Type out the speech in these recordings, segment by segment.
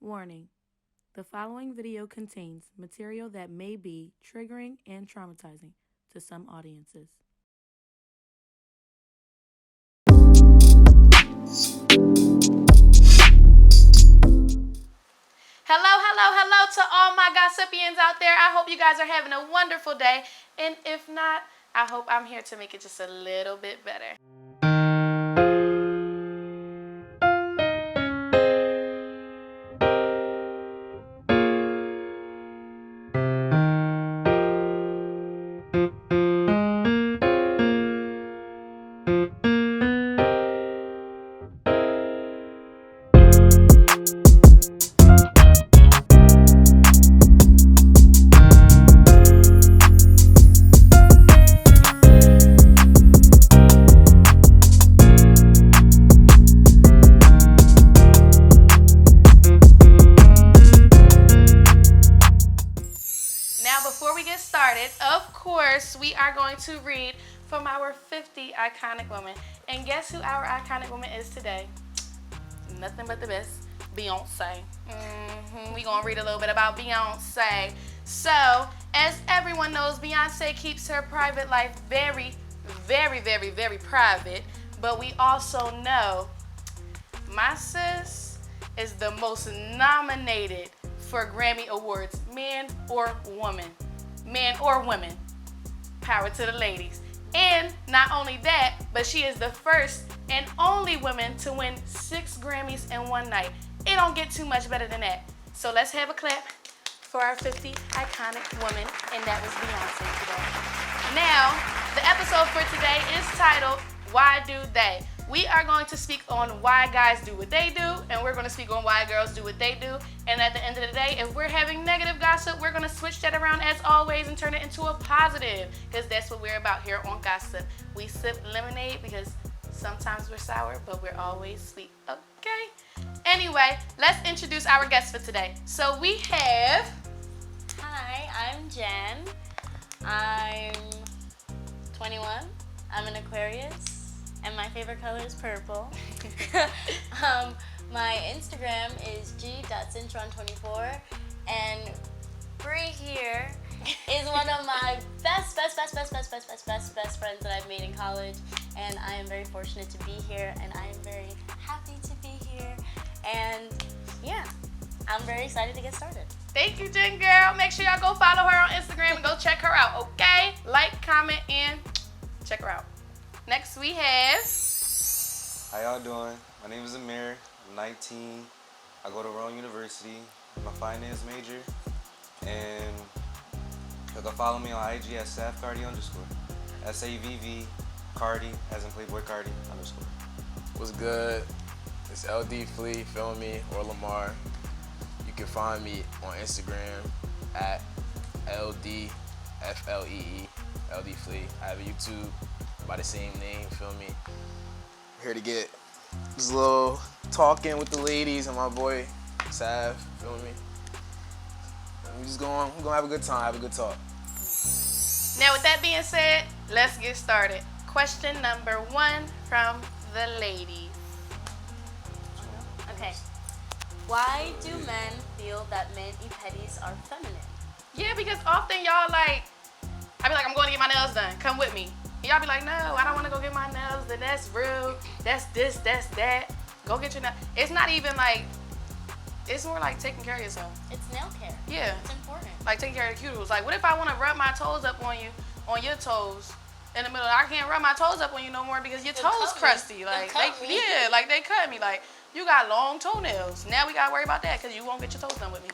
Warning: the following video contains material that may be triggering and traumatizing to some audiences. Hello to all my gossipians out there. I hope you guys are having a wonderful day. And if not, I hope I'm here to make it just a little bit better. Now, before we get started, of course, we are going to read from our 50 iconic women. And guess who our iconic woman is today? Nothing but the best, Beyonce. We're going to read a little bit about Beyonce. So, as everyone knows, Beyonce keeps her private life very, very, very, very private. But we also know my sis is the most nominated for Grammy Awards, man or woman. Man or women. Power to the ladies. And not only that, but she is the first and only woman to win 6 Grammys in one night. It don't get too much better than that. So let's have a clap for our 50 iconic women, and that was Beyonce today. Now, the episode for today is titled, Why Do They? We are going to speak on why guys do what they do, and we're going to speak on why girls do what they do. And at the end of the day, if we're having negative gossip, we're going to switch that around as always and turn it into a positive, because that's what we're about here on Gossip. We sip lemonade because sometimes we're sour, but we're always sweet, okay? Anyway, let's introduce our guests for today. So we have... Hi, I'm Jen. I'm 21. I'm an Aquarius, and my favorite color is purple. My Instagram is G.O.S.S.I.P, and Bree here is one of my best friends that I've made in college, and I am very fortunate to be here, and I am very happy to be here, and yeah, I'm very excited to get started. Thank you, Jen girl. Make sure y'all go follow her on Instagram and go check her out, okay? Like, comment, and check her out. Next we have... How y'all doing? My name is Amir. I'm 19. I go to Rowan University. I'm a finance major. And you can follow me on IG at SAVCardi _ SAVV Cardi, as in Playboy Cardi _. What's good? It's LD Flea, feel me, or Lamar. You can find me on Instagram at LDFLEE, LD Flea. I have a YouTube by the same name, feel me. Here to get this little talking with the ladies and my boy Sav, feel me. We're gonna have a good time, have a good talk. Now, with that being said, let's get started. Question number 1 from the ladies. Okay. Why do men feel that mani-pedis are feminine? Yeah, because often y'all like, I be like, I'm going to get my nails done. Come with me. And y'all be like, no, I don't want to go get my nails. Then that's rude. That's this, that's that. Go get your nails. It's not even like, it's more like taking care of yourself. It's nail care. Yeah. It's important. Like taking care of the cuticles. Like, what if I want to rub my toes up on you, on your toes, in the middle? I can't rub my toes up on you no more because your They'll toes cut me. crusty. They'll Like, cut me. yeah, like they cut me. Like, you got long toenails. Now we got to worry about that because you won't get your toes done with me.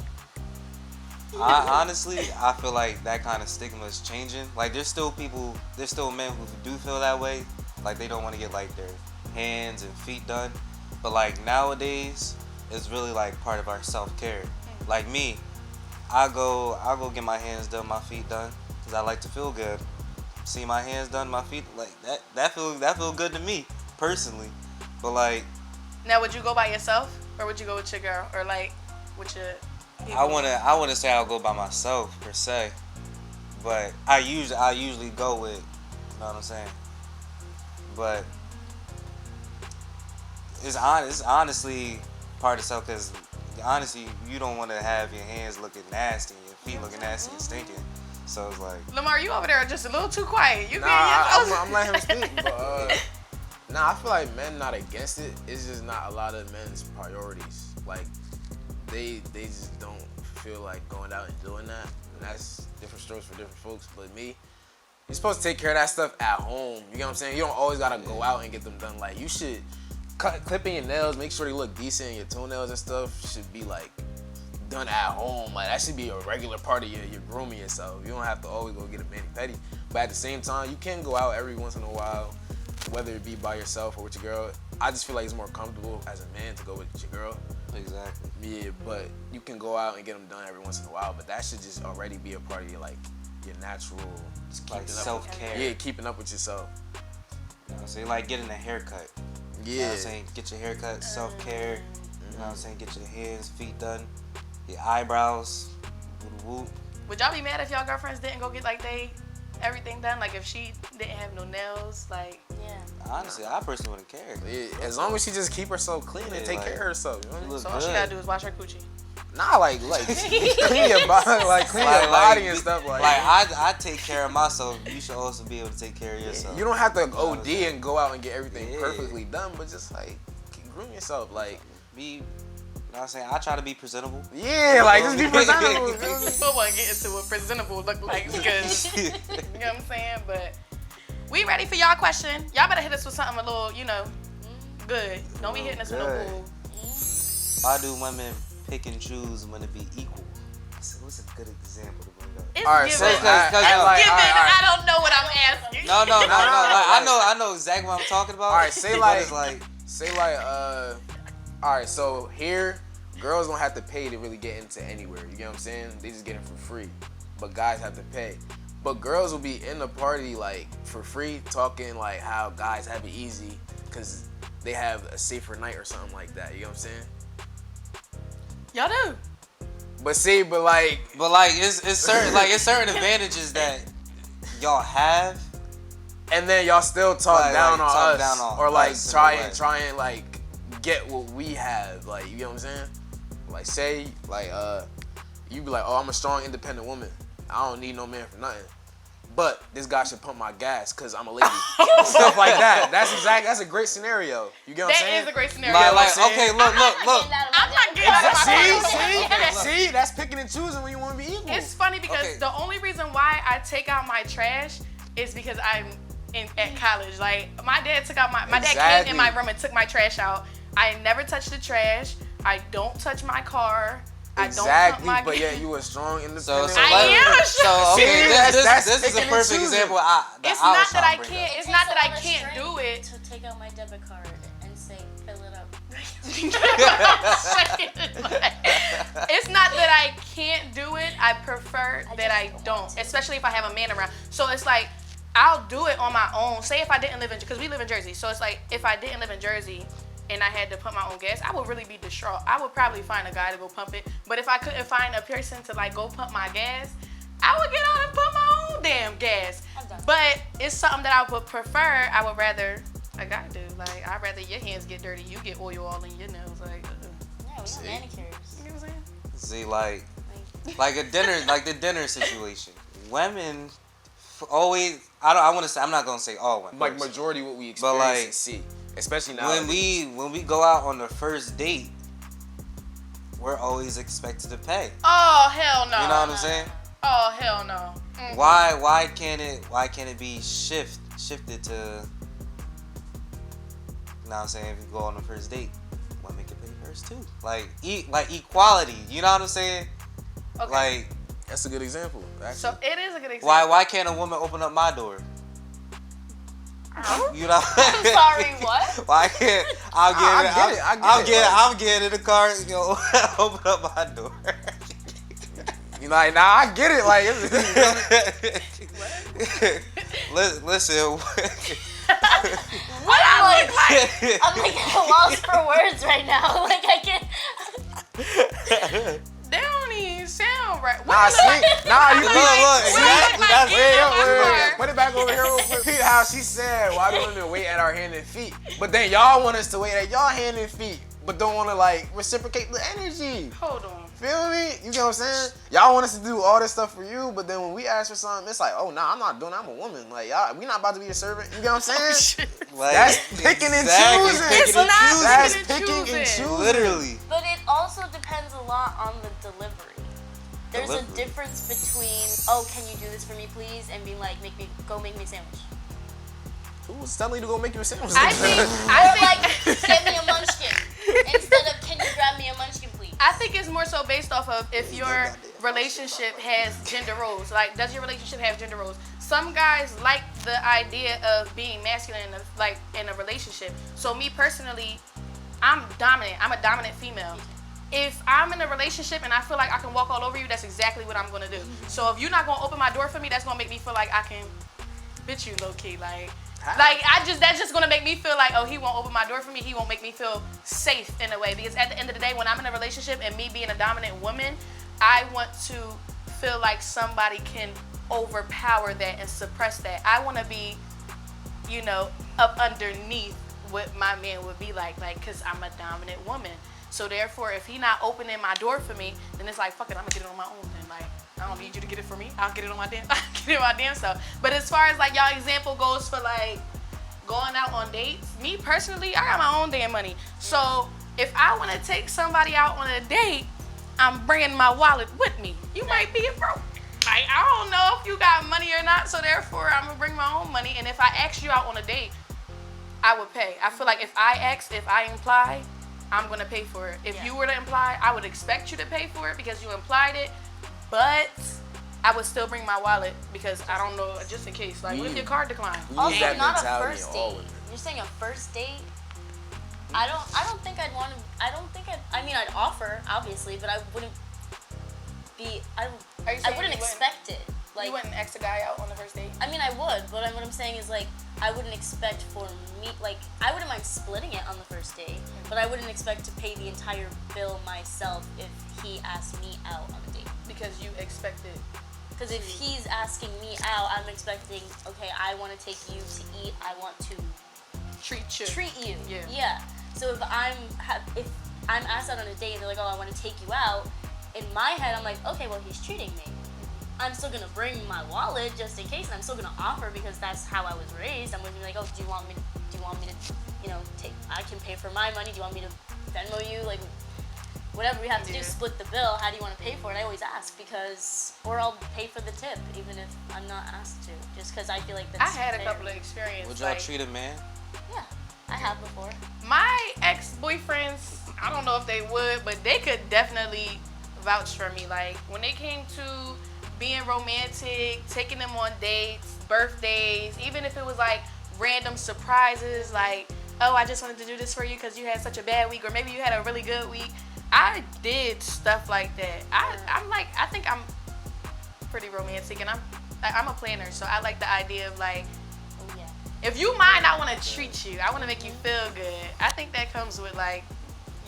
Honestly, I feel like that kind of stigma is changing. Like, there's still men who do feel that way. Like, they don't want to get, like, their hands and feet done. But, like, nowadays, it's really, like, part of our self-care. Like me, I'll go get my hands done, my feet done, because I like to feel good. See my hands done, my feet, like, that feel good to me, personally. But, like... Now, would you go by yourself or would you go with your girl or, like, with your... I wanna say I'll go by myself per se, but I usually go with, you know what I'm saying. But it's honestly part of self because honestly, you don't want to have your hands looking nasty and your feet looking nasty and stinking. So it's like, Lamar, you over there just a little too quiet. You Nah, being I'm letting him speak, but nah, I feel like men not against it. It's just not a lot of men's priorities. Like they just don't feel like going out and doing that. And that's different strokes for different folks. But me, you're supposed to take care of that stuff at home. You know what I'm saying? You don't always gotta go out and get them done. Like you should clipping your nails, make sure they look decent. Your toenails and stuff should be like done at home. Like that should be a regular part of your grooming yourself. You don't have to always go get a mani-pedi. But at the same time, you can go out every once in a while, whether it be by yourself or with your girl. I just feel like it's more comfortable as a man to go with your girl. exactly. Yeah, but you can go out and get them done every once in a while. But that should just already be a part of your your natural Like self-care. Yeah, keeping up with yourself. You know what I'm saying? Like getting a haircut. Yeah. You know what I'm saying? Get your haircut, self-care. You know what I'm saying? Get your hands, feet done. Your eyebrows. Whoop, whoop. Would y'all be mad if y'all girlfriends didn't go get like everything done? Like if she didn't have no nails, like. Yeah. Honestly, I personally wouldn't care. Yeah, as long as she just keep herself clean and take like, care of herself. You know what I mean? look So all she good. gotta do is wash her coochie. Nah, like clean your body, clean your body and stuff like. I take care of myself. You should also be able to take care of yourself. You don't have to You know what I'm OD saying? and go out and get everything Yeah. perfectly done, but just groom yourself. Like, Be, you know what I'm saying? I try to be presentable. yeah, like just be presentable. Still want to get into what presentable look like because you know what I'm saying. But we ready for y'all question. Y'all better hit us with something a little, good. Don't be hitting us with no Good. bull. Why do women pick and choose when it be equal? What's a good example to bring up? It's All right, given. so It's like, given. all right. I don't know what I'm asking. No. Like, like- I know exactly what I'm talking about. All right, say but like, it's like, all right, so here, girls don't have to pay to really get into anywhere. You get what I'm saying? They just get it for free, but guys have to pay. But girls will be in the party like for free, talking like how guys have it easy because they have a safer night or something like that. You know what I'm saying? Y'all do. But see, but like, it's certain advantages that y'all have. and then y'all still talk Like, down talk on us, down on or like us in try a way. and like get what we have. Like, you know what I'm saying? Like, say like you be like, oh, I'm a strong, independent woman. I don't need no man for nothing. But this guy should pump my gas because I'm a lady. Stuff like that. That's a great scenario. You get what I'm That saying? is a great scenario. Like, what I'm okay, saying? look. I'm not getting out of my See, that's picking and choosing when you want to be equal. It's funny because Okay. the only reason why I take out my trash is because I'm at college. Like my dad took out my dad came in my room and took my trash out. I never touch the trash. I don't touch my car. I don't Exactly, touch my but yet you a strong, independent. So I am. So okay, See, this that's is a picking and perfect choosing. example. It's not that I can't. It's not that I can't do it. To take out my debit card and say, fill it up. It's not that I can't do it. I prefer I that just I don't don't, want to. especially if I have a man around. So it's like I'll do it on my own. Say if I didn't live in, because we live in Jersey. So it's like if I didn't live in Jersey and I had to pump my own gas, I would really be distraught. I would probably find a guy to go pump it. But if I couldn't find a person to like go pump my gas, I would get out and pump my own damn gas. I'm done. But it's something that I would prefer. I would rather a guy do. Like I'd rather your hands get dirty, you get oil all in your nails. Like, Yeah, we have manicures. you know what I'm saying? See, like the dinner situation. Women always. I'm not gonna say all women. like majority what we But, experience like, and see, especially now. when we go out on the first date, we're always expected to pay. Oh hell no. You know what I'm saying? Oh hell no. Mm. Why can't it be shifted to? You know what I'm saying? If you go on the first date, women can pay first too. Like equality. You know what I'm saying? Okay. Like That's a good example. Actually. So it is a good example. why can't a woman open up my door? You know? I'm sorry, what? Why can't I get it. I'm getting in the car. You know, open up my door. You know, like, nah, I get it. Like, Listen. What I look like? I'm like at a loss for words right now. Like I can't. They don't even sound right. What nah, you look see, nah, you look look, like- exactly. what you look like That's getting Wait, in my car? put it back over here real quick. Repeat how she said, why do women wait at our hand and feet? But then y'all want us to wait at y'all hand and feet. but don't want to like reciprocate the energy. Hold on. Feel me? You get what I'm saying? Y'all want us to do all this stuff for you, but then when we ask for something, it's like, oh, nah, I'm not doing it. I'm a woman. Like, y'all, we not about to be a servant. You get what I'm saying? Like, That's picking and exactly, choosing. picking It's and not choosing. That's picking and picking and choosing. choosing. Literally. But it also depends a lot on the delivery. There's a Delivery. difference between, oh, can you do this for me, please, and being like, make me a sandwich. Who was telling you to go make you a sandwich? I think Or like, get me a munchkin instead of, can you grab me a munchkin, please? I think it's more so based off of if your relationship has gender roles. Like, does your relationship have gender roles? Some guys like the idea of being masculine in a relationship. So me personally, I'm dominant. I'm a dominant female. If I'm in a relationship and I feel like I can walk all over you, that's exactly what I'm gonna do. So if you're not gonna open my door for me, that's gonna make me feel like I can bitch you low key. That's just gonna make me feel like, oh, he won't open my door for me. He won't make me feel safe in a way. Because at the end of the day, when I'm in a relationship and me being a dominant woman, I want to feel like somebody can overpower that and suppress that. I want to be, up underneath what my man would be like, because I'm a dominant woman. So therefore, if he not opening my door for me, then it's like, fuck it, I'm gonna get it on my own. Then I don't need you to get it for me. I'll get it on my damn self. But as far as like y'all example goes for like going out on dates, me personally, I got my own damn money. So if I want to take somebody out on a date, I'm bringing my wallet with me. You might be broke. Like, I don't know if you got money or not. So therefore, I'm gonna bring my own money. And if I ask you out on a date, I would pay. I feel like if I imply, I'm gonna pay for it. If you were to imply, I would expect you to pay for it because you implied it, but I would still bring my wallet because I don't know, just in case. Like, what if your card declines? We use that not a mentality first in date. all women. You're saying a first date? I don't think I'd want to. I mean, I'd offer obviously, but I wouldn't be. I wouldn't expect it. Like, You wouldn't ask a guy out on the first date? I mean, I would, but what I'm saying is like, I wouldn't expect for me. Like, I wouldn't mind splitting it on the first date, but I wouldn't expect to pay the entire bill myself if he asked me out on a date. Because you expected. Because if he's asking me out, I'm expecting, okay, I want to take you to eat. I want to treat you. Yeah. So if I'm asked out on a date and they're like, oh, I want to take you out, in my head I'm like, okay, well, he's treating me. I'm still gonna bring my wallet just in case, and I'm still gonna offer because that's how I was raised. I'm gonna be like, oh, do you want me to, take? I can pay for my money. Do you want me to Venmo you? Like, whatever we have to do, split the bill. How do you want to pay for it? I always ask or I'll pay for the tip even if I'm not asked to, just because I feel like that's. I had fair. a couple of experiences. Would y'all treat a man? Yeah, I have before. My ex-boyfriends, I don't know if they would, but they could definitely vouch for me. Like, when they came to being romantic, taking them on dates, birthdays, even if it was like random surprises, like, oh, I just wanted to do this for you because you had such a bad week, or maybe you had a really good week. I did stuff like that. I think I'm pretty romantic, and I'm a planner, so I like the idea of like, if you mind, I want to treat you. I want to make you feel good. I think that comes with like,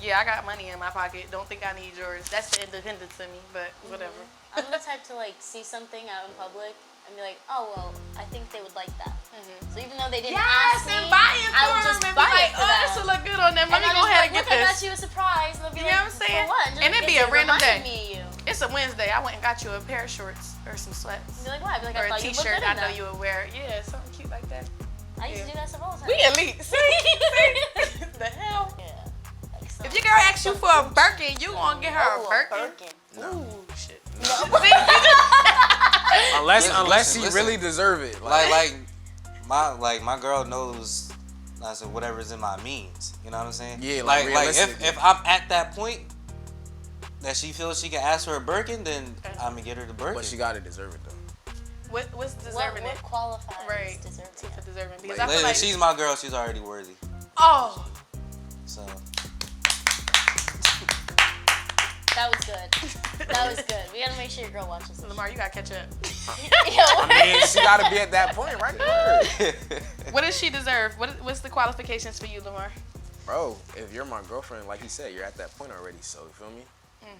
yeah, I got money in my pocket. Don't think I need yours. That's the independence in me, but whatever. I'm the type to like see something out in public and be like, oh well, I think they would like that. So even though they didn't ask me, and buy it I for would them just and be buy like, it for oh, them. this will look good on them. Let And me I'll go just be ahead like, and get look, I got this. you a surprise. And they'll be You like, know what I'm saying? For what? Just And it'd be because a it random reminded day. me of you. It's a Wednesday. I went and got you a pair of shorts or some sweats. Be like, why? I'd be like, Or a I thought you looked t-shirt good in I know that. you would wear. Yeah, something cute like that. I used to do that stuff all the time. We elite. See? The hell? Yeah. Like If your girl asks you for a Birkin, you gonna get her a Birkin? Ooh, shit. Unless she Listen. really deserve it. Like my girl knows. I said whatever's in my means. You know what I'm saying? Yeah, like realistically. if I'm at that point that she feels she can ask for a Birkin, then I'm gonna get her the Birkin. But she gotta deserve it though. What's deserving what it? qualifies Right. deserving For it? deserving. Because Like, I feel like, She's my girl. She's already worthy. oh, So That was good. That was good. We gotta make sure your girl watches this. Lamar, you gotta catch up. I mean, she gotta be at that point, right? What does she deserve? What's the qualifications for you, Lamar? Bro, if you're my girlfriend, like he said, you're at that point already. So you feel me?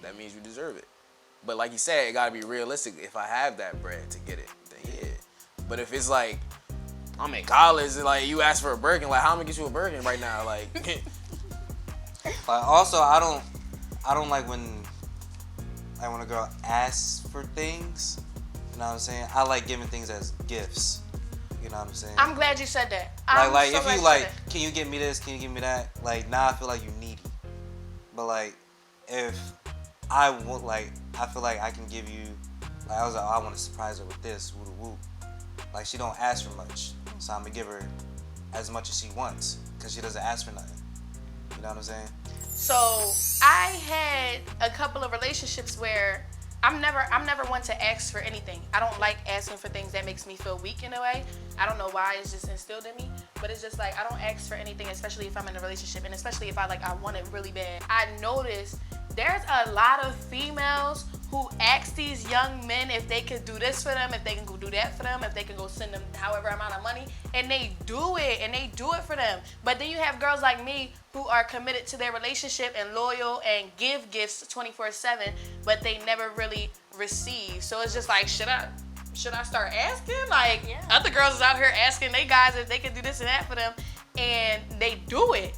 That means you deserve it. But like you said, it gotta be realistic. If I have that bread to get it, then yeah. But if it's like I'm in college and like you ask for a Birkin, like how am I gonna get you a Birkin right now? Like But also, I don't like when a girl asks for things. You know what I'm saying? I like giving things as gifts. You know what I'm saying? I'm glad you said that. Like so if glad you said like, that. can you give me this? Can you give me that? Like now I feel like you needy. But like if I want, like, I feel like I can give you, like I was like, oh, I want to surprise her with this, woo woo. Like she don't ask for much, so I'm gonna give her as much as she wants, cause she doesn't ask for nothing. You know what I'm saying? So I had a couple of relationships where I'm never one to ask for anything. I don't like asking for things that makes me feel weak in a way. I don't know why, it's just instilled in me, but it's just like I don't ask for anything, especially if I'm in a relationship, and especially if I want it really bad. I noticed there's a lot of females who ask these young men if they could do this for them, if they can go do that for them, if they can go send them however amount of money, and they do it for them. But then you have girls like me who are committed to their relationship and loyal and give gifts 24/7, but they never really receive. So it's just like, should I start asking? Like, Yeah. other girls is out here asking they guys if they can do this and that for them, and they do it.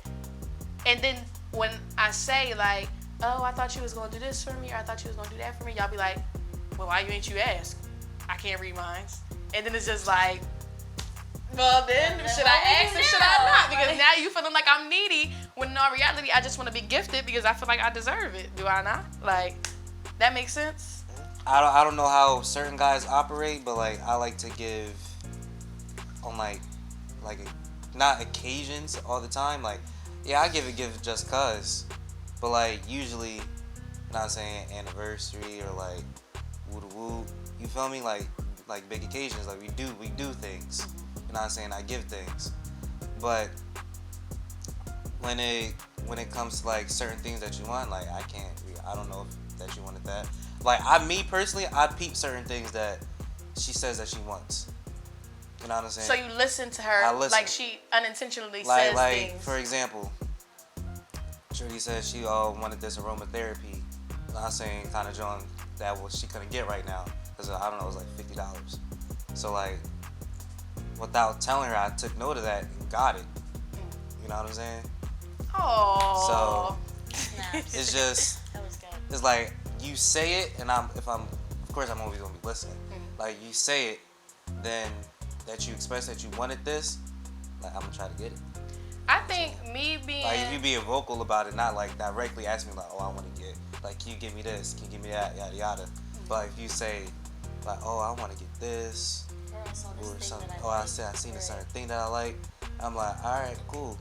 And then when I say like, oh, I thought you was gonna do this for me, or I thought you was gonna do that for me, y'all be like, well, why ain't you ask? I can't read minds. And then it's just like, well, then then should what I would ask you or should do? I not? Because Like- now you feeling like I'm needy, when in all reality I just want to be gifted because I feel like I deserve it. Do I not? Like, that makes sense? I don't know how certain guys operate, but like I like to give on like not occasions all the time. Like yeah, I give a gift just cause, but like usually, you know what I'm saying, anniversary or like woo to woo. You feel me? Like big occasions. Like we do things. You know what I'm saying? I give things, but when it comes to like certain things that you want, like I don't know if that you wanted that. Like me personally, I peep certain things that she says that she wants. You know what I'm saying? So you listen to her, I listen. like she unintentionally like says things. for example, Shorty said she wanted this aromatherapy. I'm saying kind of John that she couldn't get right now because I don't know, it was like $50. So like without telling her, I took note of that and got it. You know what I'm saying? Oh. Snaps. It's just That was good. it's like you say it, and of course I'm always gonna be listening. Like you say it, then that you express that you wanted this, like I'm gonna try to get it. I think me being Like if you being vocal about it, not like directly asking me like, oh I want to get, like can you give me this, can you give me that, yada yada. But if you say like, oh I want to get this Or I saw this or thing something, that I oh like. I seen a Right. certain thing that I like, I'm like, all right, cool.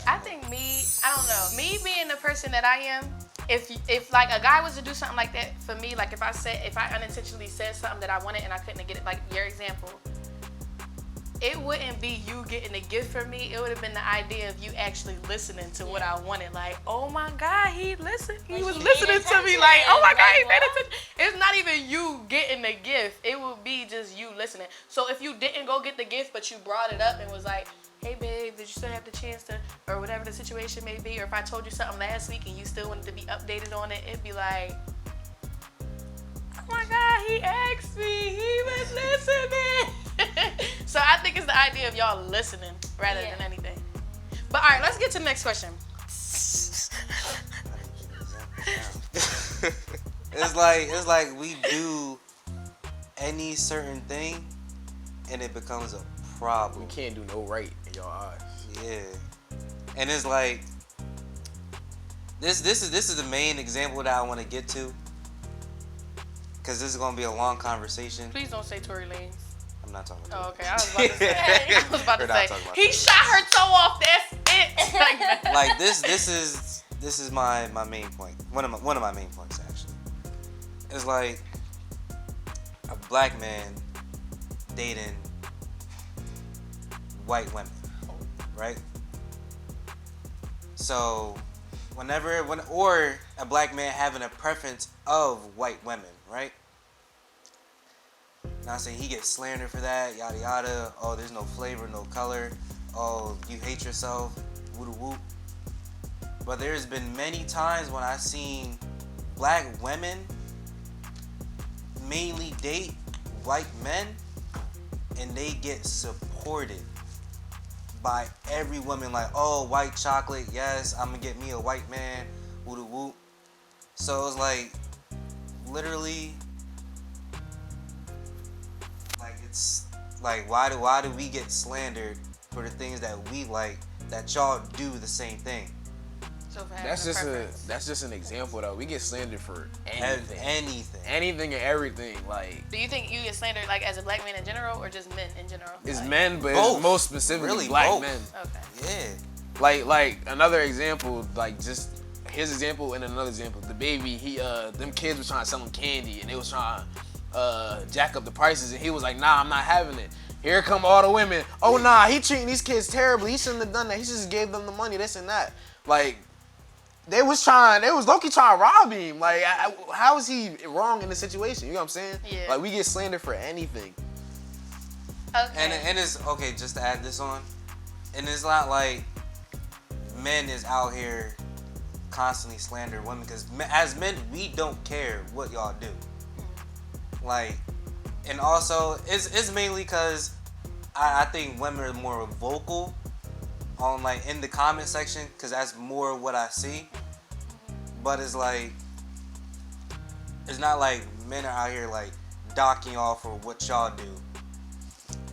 I think I don't know, me being the person that I am, if like a guy was to do something like that for me, like if I unintentionally said something that I wanted and I couldn't get it, like your example, it wouldn't be you getting a gift from me. It would have been the idea of you actually listening to what I wanted. Like, oh my God, he listened. He Like, was he listening paid to me. attention. Like, oh my God, Like, he paid what? attention. It's not even you getting the gift. It would be just you listening. So if you didn't go get the gift, but you brought it up and was like, hey babe, did you still have the chance to, or whatever the situation may be, or if I told you something last week and you still wanted to be updated on it, it'd be like, oh my God, he asked me. He was listening. So I think it's the idea of y'all listening rather Yeah. than anything. But all right, let's get to the next question. It's like we do any certain thing and it becomes a problem. You can't do no right in your eyes. Yeah. And it's like this is the main example that I want to get to. Cause this is gonna be a long conversation. Please don't say Tory Lanez. I'm not talking Oh, about okay. I was about to say. I was about We're to not say. talking about He that. shot her toe off. That's it. Like that. like this is my main point. One of my main points actually. It's like a black man dating white women, right? So or a black man having a preference of white women, right? Now I'm saying he gets slandered for that, yada yada. Oh, there's no flavor, no color. Oh, you hate yourself, woo whoop. But there's been many times when I've seen black women mainly date white men and they get supported by every woman. Like, oh, white chocolate, yes, I'm gonna get me a white man. Woo whoop. So it's like, literally, like it's like why do we get slandered for the things that we like that y'all do the same thing? So for having That's just an example though. We get slandered for Anything. anything and everything. Like Do you think you get slandered like as a black man in general or just men in general? it's Like, men, but both. it's most specifically Really, black both. men. Okay. Yeah. Like another example, like just his example and another example. The baby, them kids was trying to sell him candy and they was trying to jack up the prices and he was like, nah, I'm not having it. Here come all the women. Oh nah, he treating these kids terribly. He shouldn't have done that. He just gave them the money, this and that. Like they was low-key trying to rob him. Like how is he wrong in the situation? You know what I'm saying? Yeah. Like we get slandered for anything. Okay. And it's okay, just to add this on, and it's not like men is out here constantly slandering women, because as men we don't care what y'all do. Like, and also it's mainly because I think women are more vocal on like in the comment section, because that's more what I see. But it's like, it's not like men are out here like docking y'all for what y'all do.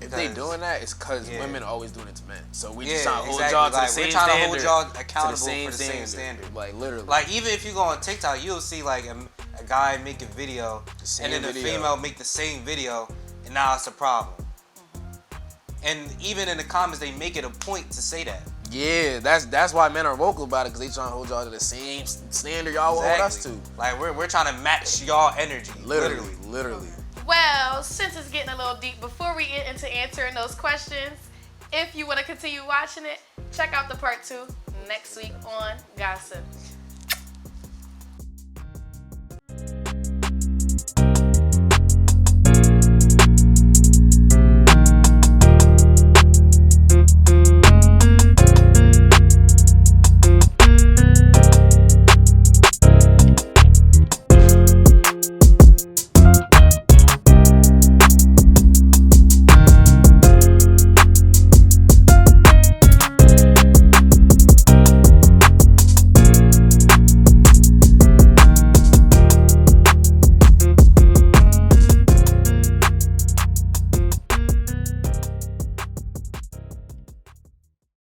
If they doing that, it's because women are always doing it to men. So we just Yeah, trying to hold exactly. y'all to Like, the same we're trying standard. to hold y'all to accountable for the same standard. Like literally. Like, even if you go on TikTok, you'll see like a guy make a video same and then video. a female make the same video, and now it's a problem. And even in the comments, they make it a point to say that. Yeah, that's why men are vocal about it, because they trying to hold y'all to the same standard y'all hold us to. Like, we're trying to match y'all energy. Literally. Well, since it's getting a little deep, before we get into answering those questions, if you want to continue watching it, check out the part 2 next week on Gossip.